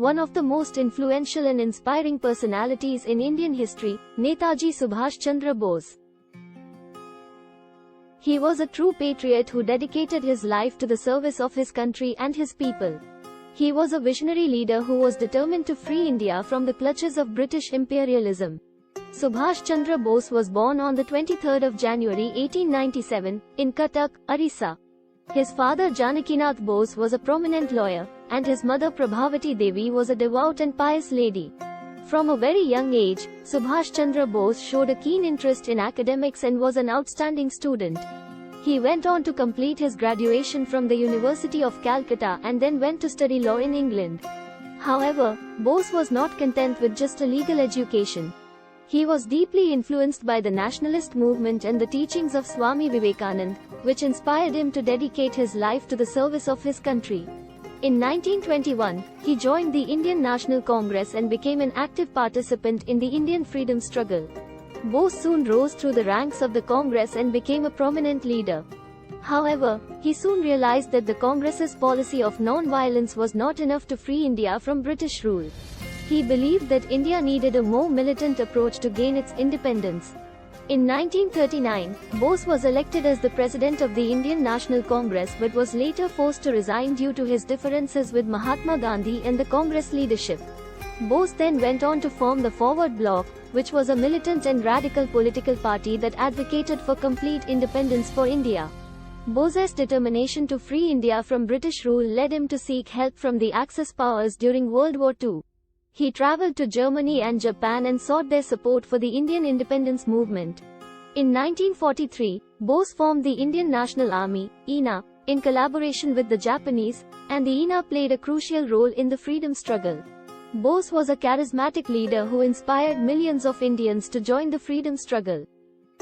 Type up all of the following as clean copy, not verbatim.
one of the most influential and inspiring personalities in Indian history, Netaji Subhash Chandra Bose. He was a true patriot who dedicated his life to the service of his country and his people. He was a visionary leader who was determined to free India from the clutches of British imperialism. Subhash Chandra Bose was born on the 23rd of January 1897, in Cuttack, Orissa. His father Janakinath Bose was a prominent lawyer, and his mother Prabhavati Devi was a devout and pious lady. From a very young age, Subhash Chandra Bose showed a keen interest in academics and was an outstanding student. He went on to complete his graduation from the University of Calcutta and then went to study law in England. However, Bose was not content with just a legal education. He was deeply influenced by the Nationalist movement and the teachings of Swami Vivekananda, which inspired him to dedicate his life to the service of his country. In 1921, he joined the Indian National Congress and became an active participant in the Indian freedom struggle. Bose soon rose through the ranks of the Congress and became a prominent leader. However, he soon realized that the Congress's policy of non-violence was not enough to free India from British rule. He believed that India needed a more militant approach to gain its independence. In 1939, Bose was elected as the president of the Indian National Congress but was later forced to resign due to his differences with Mahatma Gandhi and the Congress leadership. Bose then went on to form the Forward Bloc, which was a militant and radical political party that advocated for complete independence for India. Bose's determination to free India from British rule led him to seek help from the Axis powers during World War II. He traveled to Germany and Japan and sought their support for the Indian independence movement. In 1943, Bose formed the Indian National Army, INA, in collaboration with the Japanese, and the INA played a crucial role in the freedom struggle. Bose was a charismatic leader who inspired millions of Indians to join the freedom struggle.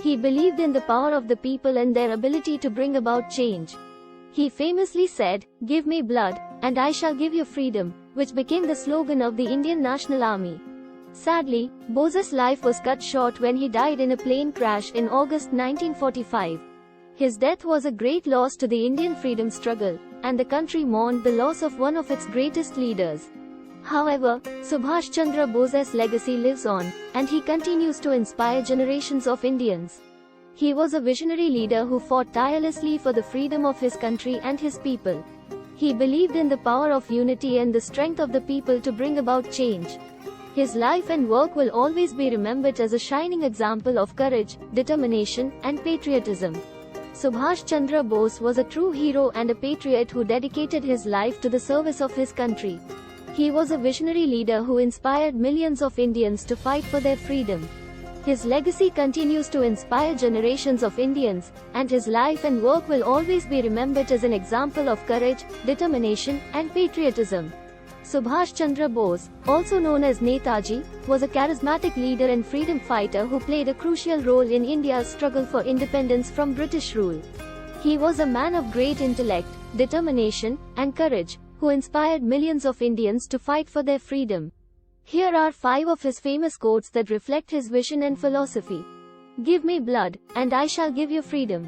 He believed in the power of the people and their ability to bring about change. He famously said, "Give me blood, and I shall give you freedom," which became the slogan of the Indian National Army. Sadly, Bose's life was cut short when he died in a plane crash in August 1945. His death was a great loss to the Indian freedom struggle, and the country mourned the loss of one of its greatest leaders. However, Subhash Chandra Bose's legacy lives on, and he continues to inspire generations of Indians. He was a visionary leader who fought tirelessly for the freedom of his country and his people. He believed in the power of unity and the strength of the people to bring about change. His life and work will always be remembered as a shining example of courage, determination, and patriotism. Subhash Chandra Bose was a true hero and a patriot who dedicated his life to the service of his country. He was a visionary leader who inspired millions of Indians to fight for their freedom. His legacy continues to inspire generations of Indians, and his life and work will always be remembered as an example of courage, determination, and patriotism. Subhash Chandra Bose, also known as Netaji, was a charismatic leader and freedom fighter who played a crucial role in India's struggle for independence from British rule. He was a man of great intellect, determination, and courage, who inspired millions of Indians to fight for their freedom. Here are 5 of his famous quotes that reflect his vision and philosophy. "Give me blood, and I shall give you freedom."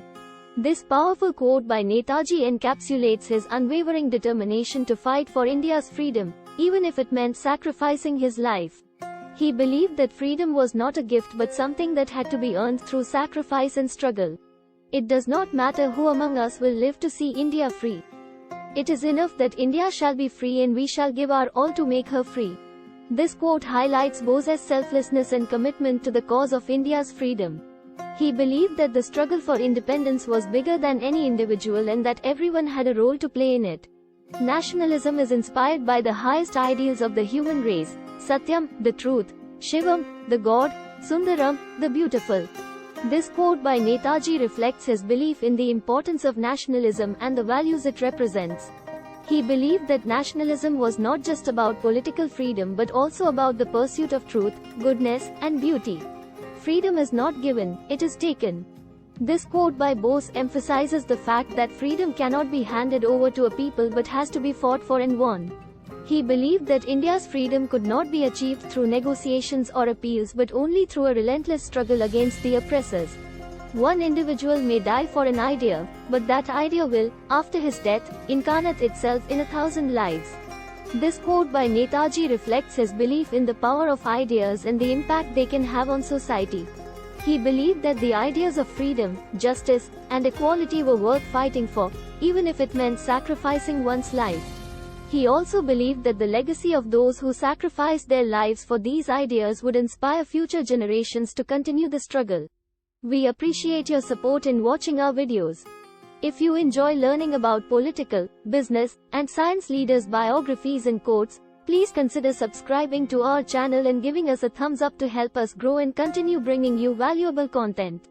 This powerful quote by Netaji encapsulates his unwavering determination to fight for India's freedom, even if it meant sacrificing his life. He believed that freedom was not a gift but something that had to be earned through sacrifice and struggle. "It does not matter who among us will live to see India free. It is enough that India shall be free and we shall give our all to make her free." This quote highlights Bose's selflessness and commitment to the cause of India's freedom. He believed that the struggle for independence was bigger than any individual and that everyone had a role to play in it. Nationalism is inspired by the highest ideals of the human race: Satyam, the truth; Shivam, the God; Sundaram, the beautiful. This quote by Netaji reflects his belief in the importance of nationalism and the values it represents. He believed that nationalism was not just about political freedom but also about the pursuit of truth, goodness, and beauty. Freedom is not given, it is taken. This quote by Bose emphasizes the fact that freedom cannot be handed over to a people but has to be fought for and won. He believed that India's freedom could not be achieved through negotiations or appeals but only through a relentless struggle against the oppressors. One individual may die for an idea, but that idea will, after his death, incarnate itself in 1,000 lives. This quote by Netaji reflects his belief in the power of ideas and the impact they can have on society. He believed that the ideas of freedom, justice, and equality were worth fighting for, even if it meant sacrificing one's life. He also believed that the legacy of those who sacrificed their lives for these ideas would inspire future generations to continue the struggle. We appreciate your support in watching our videos. If you enjoy learning about political, business, and science leaders' biographies and quotes, please consider subscribing to our channel and giving us a thumbs up to help us grow and continue bringing you valuable content.